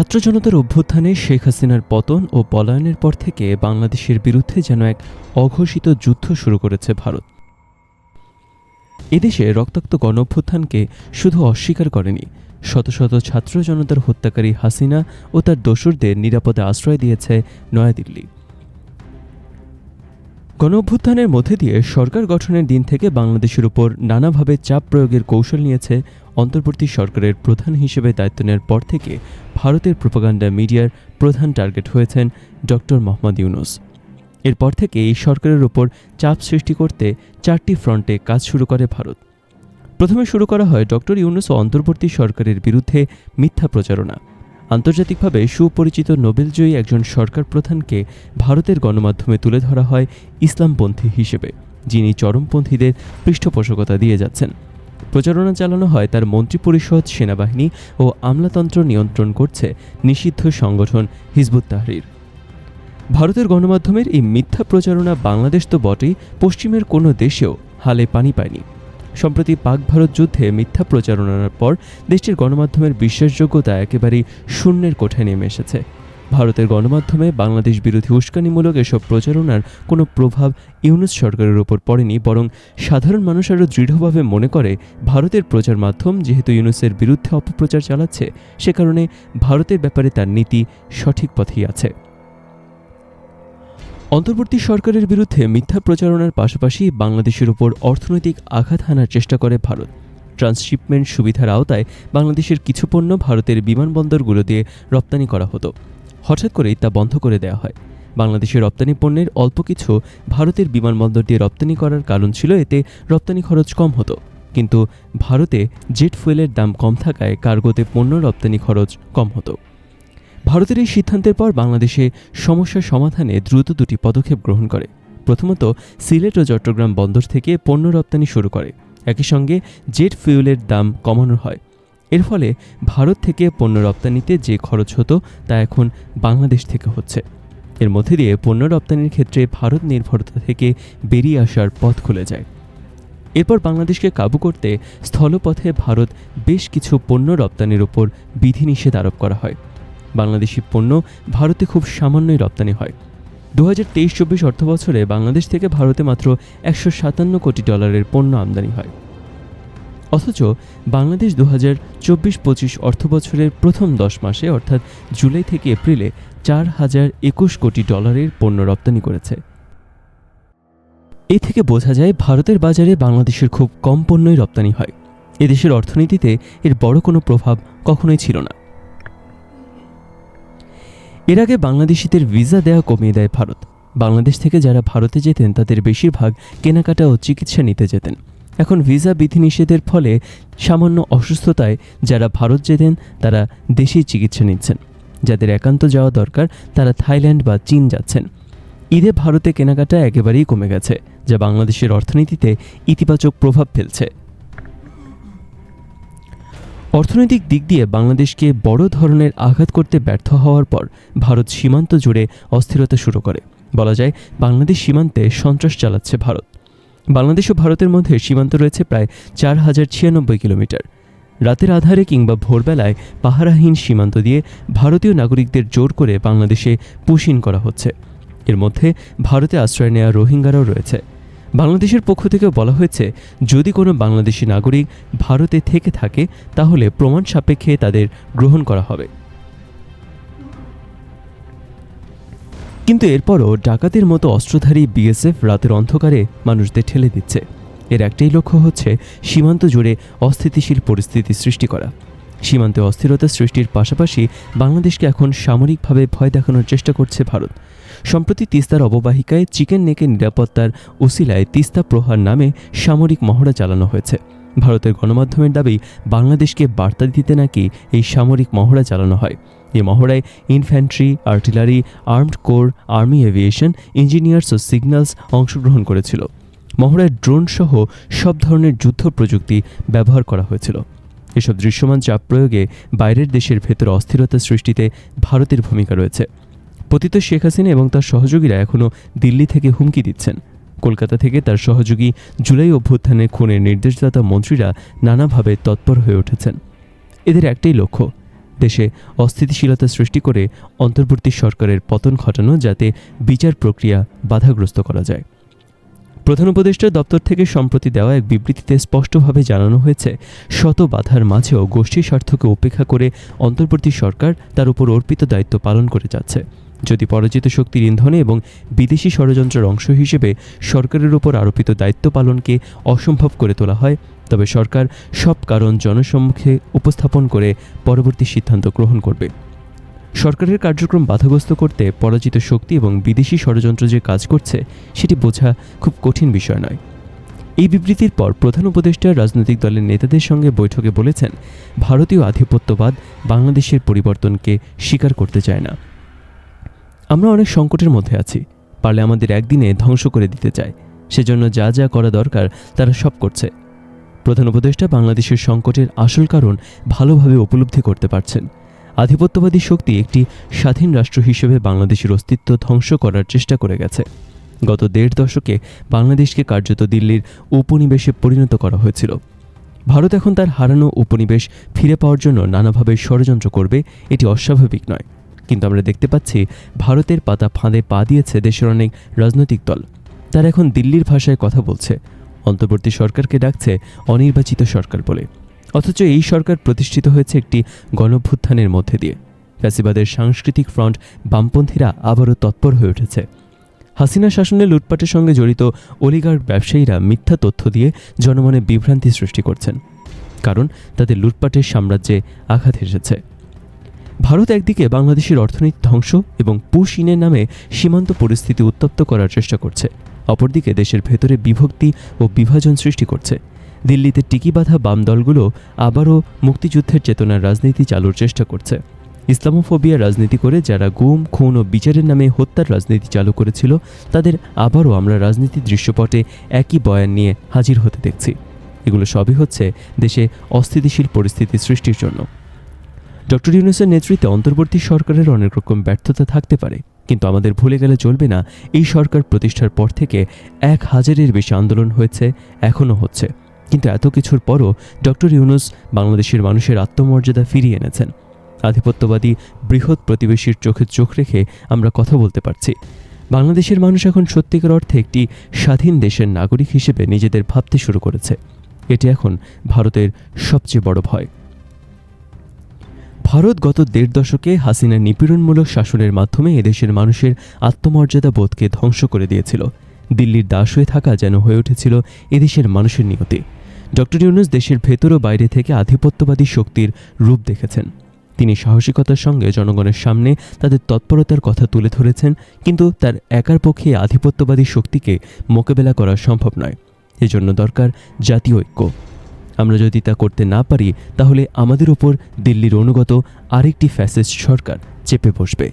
ছাত্র জনতার অভ্যুত্থানে শেখ হাসিনার পতন ও পলায়নের পর থেকে বাংলাদেশের বিরুদ্ধে যেন এক অঘোষিত যুদ্ধ শুরু করেছে ভারত। এদেশে রক্তাক্ত গণঅভ্যুত্থানকে শুধু অস্বীকার করেনি, শত শত ছাত্র জনতার হত্যাকারী হাসিনা ও তার দোসরদের নিরাপদে আশ্রয় দিয়েছে নয়াদিল্লি। গণঅভ্যুত্থানের মধ্যে দিয়ে সরকার গঠনের দিন থেকে বাংলাদেশের উপর নানাভাবে চাপ প্রয়োগের কৌশল নিয়েছে অন্তর্বর্তী সরকারের প্রধান হিসেবে দায়িত্ব নেওয়ার পর থেকে ভারতের প্রোপাগান্ডা মিডিয়ার প্রধান টার্গেট হয়েছেন ডক্টর মোহাম্মদ ইউনূস। এরপর থেকে এই সরকারের উপর চাপ সৃষ্টি করতে 4টি ফ্রন্টে কাজ শুরু করে ভারত। প্রথমে শুরু করা হয় ডক্টর ইউনূস ও অন্তর্বর্তী সরকারের বিরুদ্ধে মিথ্যা প্রচারণা। আন্তর্জাতিকভাবে সুপরিচিত নোবেলজয়ী একজন সরকার প্রধানকে ভারতের গণমাধ্যমে তুলে ধরা হয় ইসলামপন্থী হিসেবে, যিনি চরমপন্থীদের পৃষ্ঠপোষকতা দিয়ে যাচ্ছেন। প্রচারণা চালানো হয় তার মন্ত্রিপরিষদ, সেনাবাহিনী ও আমলাতন্ত্র নিয়ন্ত্রণ করছে নিষিদ্ধ সংগঠন হিজবুত তাহরির। ভারতের গণমাধ্যমের এই মিথ্যা প্রচারণা বাংলাদেশ তো বটেই, পশ্চিমের কোনো দেশেও হালে পানি পায়নি। সম্প্রতি পাক ভারত যুদ্ধে মিথ্যা প্রচারণার পর দেশটির গণমাধ্যমের বিশ্বাসযোগ্যতা একেবারেই শূন্যের কোঠায় নেমে এসেছে। ভারতের গণমাধ্যমে বাংলাদেশ বিরোধী উস্কানিমূলক এসব প্রচারণার কোনো প্রভাব ইউনূস সরকারের ওপর পড়েনি, বরং সাধারণ মানুষ আরও দৃঢ়ভাবে মনে করে ভারতের প্রচার মাধ্যম যেহেতু ইউনূসের বিরুদ্ধে অপপ্রচার চালাচ্ছে, সে কারণে ভারতের ব্যাপারে তার নীতি সঠিক পথেই আছে। অন্তর্বর্তী সরকারের বিরুদ্ধে মিথ্যা প্রচারণার পাশাপাশি বাংলাদেশের উপর অর্থনৈতিক আঘাত হানার চেষ্টা করে ভারত। ট্রান্সশিপমেন্ট সুবিধার আওতায় বাংলাদেশের কিছু পণ্য ভারতের বিমানবন্দরগুলো দিয়ে রপ্তানি করা হতো। হঠাৎ করেই তা বন্ধ করে দেওয়া হয়। বাংলাদেশের রপ্তানি পণ্যের অল্প কিছু ভারতের বিমানবন্দর দিয়ে রপ্তানি করার কারণ ছিল এতে রপ্তানি খরচ কম হতো, কিন্তু ভারতে জেট ফুয়েলের দাম কম থাকায় কার্গোতে পণ্য রপ্তানি খরচ কম হতো। ভারতের এই সিদ্ধান্তের পর বাংলাদেশে সমস্যার সমাধানে দ্রুত দুটি পদক্ষেপ গ্রহণ করে। প্রথমত, সিলেট ও চট্টগ্রাম বন্দর থেকে পণ্য রপ্তানি শুরু করে। একই সঙ্গে জেট ফুয়েলের দাম কমানো হয়। এর ফলে ভারত থেকে পণ্য রপ্তানিতে যে খরচ হতো তা এখন বাংলাদেশ থেকে হচ্ছে। এর মধ্যে দিয়ে পণ্য রপ্তানির ক্ষেত্রে ভারত নির্ভরতা থেকে বেরিয়ে আসার পথ খুলে যায়। এরপর বাংলাদেশকে কাবু করতে স্থলপথে ভারত বেশ কিছু পণ্য রপ্তানির উপর বিধিনিষেধ আরোপ করা হয়। বাংলাদেশি পণ্য ভারতে খুব সামান্যই রপ্তানি হয়। 2023-24 অর্থবছরে বাংলাদেশ থেকে ভারতে মাত্র $157 কোটি পণ্য আমদানি হয়। অথচ বাংলাদেশ 2024-25 অর্থবছরের প্রথম 10 মাসে অর্থাৎ জুলাই থেকে এপ্রিলে $4021 কোটি পণ্য রপ্তানি করেছে। এ থেকে বোঝা যায় ভারতের বাজারে বাংলাদেশের খুব কম পণ্যই রপ্তানি হয়। এদেশের অর্থনীতিতে এর বড় কোনো প্রভাব কখনোই ছিল না। এর আগে বাংলাদেশিদের ভিসা দেওয়া কমিয়ে দেয় ভারত। বাংলাদেশ থেকে যারা ভারতে যেতেন তাদের বেশিরভাগ কেনাকাটা ও চিকিৎসা নিতে যেতেন। এখন ভিসা বিধিনিষেধের ফলে সামান্য অসুস্থতায় যারা ভারত যেতেন তারা দেশেই চিকিৎসা নিচ্ছেন। যাদের একান্ত যাওয়া দরকার তারা থাইল্যান্ড বা চীন যাচ্ছেন। ঈদে ভারতে কেনাকাটা একেবারেই কমে গেছে, যা বাংলাদেশের অর্থনীতিতে ইতিবাচক প্রভাব ফেলছে। অর্থনৈতিক দিক দিয়ে বাংলাদেশকে বড় ধরনের আঘাত করতে ব্যর্থ হওয়ার পর ভারত সীমান্ত জুড়ে অস্থিরতা শুরু করে। বলা যায় বাংলাদেশ সীমান্তে সন্ত্রাস চালাচ্ছে ভারত। বাংলাদেশ ও ভারতের মধ্যে সীমান্ত রয়েছে প্রায় 4096 কিলোমিটার। রাতের আধারে কিংবা ভোরবেলায় পাহারাহীন সীমান্ত দিয়ে ভারতীয় নাগরিকদের জোর করে বাংলাদেশে পুশ ইন করা হচ্ছে। এর মধ্যে ভারতে আশ্রয় নেওয়া রোহিঙ্গারাও রয়েছে। বাংলাদেশের পক্ষ থেকে বলা হয়েছে যদি কোনো বাংলাদেশি নাগরিক ভারতে থেকে থাকে তাহলে প্রমাণ সাপেক্ষে তাদের গ্রহণ করা হবে। কিন্তু এরপরও ডাকাতের মতো অস্ত্রধারী বিএসএফ রাতের অন্ধকারে মানুষদের ঠেলে দিচ্ছে। এর একটাই লক্ষ্য হচ্ছে সীমান্ত জুড়ে অস্থিতিশীল পরিস্থিতি সৃষ্টি করা। সীমান্তে অস্থিরতা সৃষ্টির পাশাপাশি বাংলাদেশকে এখন সামরিকভাবে ভয় দেখানোর চেষ্টা করছে ভারত। সম্প্রতি তিস্তার অববাহিকায় চিকেন নেকের নিরাপত্তার উসিলায় তিস্তা প্রহার নামে সামরিক মহড়া চালানো হয়েছে। ভারতের গণমাধ্যমের দাবি বাংলাদেশকে বার্তা দিতে নাকি এই সামরিক মহড়া চালানো হয়। এই মহড়ায় infantry, artillery, armoured corps, army aviation, engineers ও সিগন্যালস অংশগ্রহণ করেছিল। মহড়ায় ড্রোন সহ সব ধরনের যুদ্ধ প্রযুক্তি ব্যবহার করা হয়েছিল। এসব দৃশ্যমান চাপ প্রয়োগে বাইরের দেশের ভেতর অস্থিরতা সৃষ্টিতে ভারতের ভূমিকা রয়েছে। পতিত শেখ হাসিনা এবং তার সহযোগীরা এখনও দিল্লি থেকে হুমকি দিচ্ছেন। কলকাতা থেকে তার সহযোগী জুলাই অভ্যুত্থানের খুনের নির্দেশদাতা মন্ত্রীরা নানাভাবে তৎপর হয়ে উঠেছেন। এদের একটাই লক্ষ্য, দেশে অস্থিতিশীলতা সৃষ্টি করে অন্তর্বর্তী সরকারের পতন ঘটানো, যাতে বিচার প্রক্রিয়া বাধাগ্রস্ত করা যায়। প্রধান উপদেষ্টার দপ্তর থেকে সম্প্রতি দেওয়া এক বিবৃতিতে স্পষ্টভাবে জানানো হয়েছে, শত বাধার মাঝেও গোষ্ঠী স্বার্থকে উপেক্ষা করে অন্তর্বর্তী সরকার তার উপর অর্পিত দায়িত্ব পালন করে যাচ্ছে। যদি পরাজিত শক্তির ইন্ধনে এবং বিদেশি ষড়যন্ত্রের অংশ হিসেবে সরকারের উপর আরোপিত দায়িত্ব পালনকে অসম্ভব করে তোলা হয়, তবে সরকার সব কারণ জনসম্মুখে উপস্থাপন করে পরবর্তী সিদ্ধান্ত গ্রহণ করবে। সরকারের কার্যক্রম বাধাগ্রস্ত করতে পরাজিত শক্তি এবং বিদেশি ষড়যন্ত্র যে কাজ করছে, সেটি বোঝা খুব কঠিন বিষয় নয়। এই বিবৃতির পর প্রধান উপদেষ্টা রাজনৈতিক দলের নেতাদের সঙ্গে বৈঠকে বলেছেন, ভারতীয় আধিপত্যবাদ বাংলাদেশের পরিবর্তনকে স্বীকার করতে চায় না। আমরা অনেক সংকটের মধ্যে আছি, পারলে আমাদের একদিনে ধ্বংস করে দিতে চায়। সেজন্য যা যা করা দরকার তারা সব করছে। প্রধান উপদেষ্টা বাংলাদেশের সংকটের আসল কারণ ভালোভাবে উপলব্ধি করতে পারছেন। আধিপত্যবাদী শক্তি একটি স্বাধীন রাষ্ট্র হিসেবে বাংলাদেশের অস্তিত্ব ধ্বংস করার চেষ্টা করে গেছে। গত ১.৫ দশকে বাংলাদেশকে কার্যত দিল্লির উপনিবেশে পরিণত করা হয়েছিল। ভারত এখন তার হারানো উপনিবেশ ফিরে পাওয়ার জন্য নানাভাবে ষড়যন্ত্র করবে, এটি অস্বাভাবিক নয়। কিন্তু আমরা দেখতে পাচ্ছি, ভারতের পাতা ফাঁদে পা দিয়েছে দেশের অনেক রাজনৈতিক দল। তারা এখন দিল্লির ভাষায় কথা বলছে, অন্তর্বর্তী সরকারকে ডাকছে অনির্বাচিত সরকার বলে। অথচ এই সরকার প্রতিষ্ঠিত হয়েছে একটি গণঅভ্যুত্থানের মধ্যে দিয়ে। ফ্যাসিবাদের সাংস্কৃতিক ফ্রন্ট বামপন্থীরা আবারও তৎপর হয়ে উঠেছে। হাসিনা শাসনে লুটপাটের সঙ্গে জড়িত অলিগার্ক ব্যবসায়ীরা মিথ্যা তথ্য দিয়ে জনমনে বিভ্রান্তি সৃষ্টি করছেন, কারণ তাদের লুটপাটের সাম্রাজ্যে আঘাত এসেছে। ভারত একদিকে বাংলাদেশের অর্থনীতি ধ্বংস এবং পুশ-ইনের নামে সীমান্ত পরিস্থিতি উত্তপ্ত করার চেষ্টা করছে, অপরদিকে দেশের ভেতরে বিভক্তি ও বিভাজন সৃষ্টি করছে। দিল্লিতে টিকি বাঁধা বাম দলগুলো আবারও মুক্তিযুদ্ধের চেতনার রাজনীতি চালুর চেষ্টা করছে। ইসলামোফোবিয়া রাজনীতি করে যারা গুম, খুন ও বিচারের নামে হত্যার রাজনীতি চালু করেছিল, তাদের আবারও আমরা রাজনীতির দৃশ্যপটে একই বয়ান নিয়ে হাজির হতে দেখছি। এগুলো সবই হচ্ছে দেশে অস্থিতিশীল পরিস্থিতি সৃষ্টির জন্য। ডক্টর ইউনূসের নেতৃত্বে অন্তর্বর্তী সরকারের অনেক রকম ব্যর্থতা থাকতে পারে, কিন্তু আমাদের ভুলে গেলে চলবে না, এই সরকার প্রতিষ্ঠার পর থেকে ১,০০০-এর বেশি আন্দোলন হয়েছে, এখনও হচ্ছে। কিন্তু এত কিছুর পরও ডক্টর ইউনূস বাংলাদেশের মানুষের আত্মমর্যাদা ফিরিয়ে এনেছেন। আধিপত্যবাদী বৃহৎ প্রতিবেশীর চোখে চোখ রেখে আমরা কথা বলতে পারছি। বাংলাদেশের মানুষ এখন সত্যিকার অর্থে একটি স্বাধীন দেশের নাগরিক হিসেবে নিজেদের ভাবতে শুরু করেছে। এটি এখন ভারতের সবচেয়ে বড় ভয়। ভারত গত ১.৫ দশকে হাসিনার নিপীড়নমূলক শাসনের মাধ্যমে এদেশের মানুষের আত্মমর্যাদা বোধকে ধ্বংস করে দিয়েছিল। দিল্লির দাস হয়ে থাকা যেন হয়ে উঠেছিল এদেশের মানুষের নিয়তি। ডক্টর ইউনূস দেশের ভেতর ও বাইরে থেকে আধিপত্যবাদী শক্তির রূপ দেখেছেন। তিনি সাহসিকতার সঙ্গে জনগণের সামনে তাদের তৎপরতার কথা তুলে ধরেছেন, কিন্তু তার একার পক্ষে আধিপত্যবাদী শক্তিকে মোকাবেলা করা সম্ভব নয়। এজন্য দরকার জাতীয় ঐক্য। আমরা যদি তা করতে না পারি, তাহলে আমাদের ওপর দিল্লির অনুগত আরেকটি ফ্যাসিস্ট সরকার চেপে বসবে।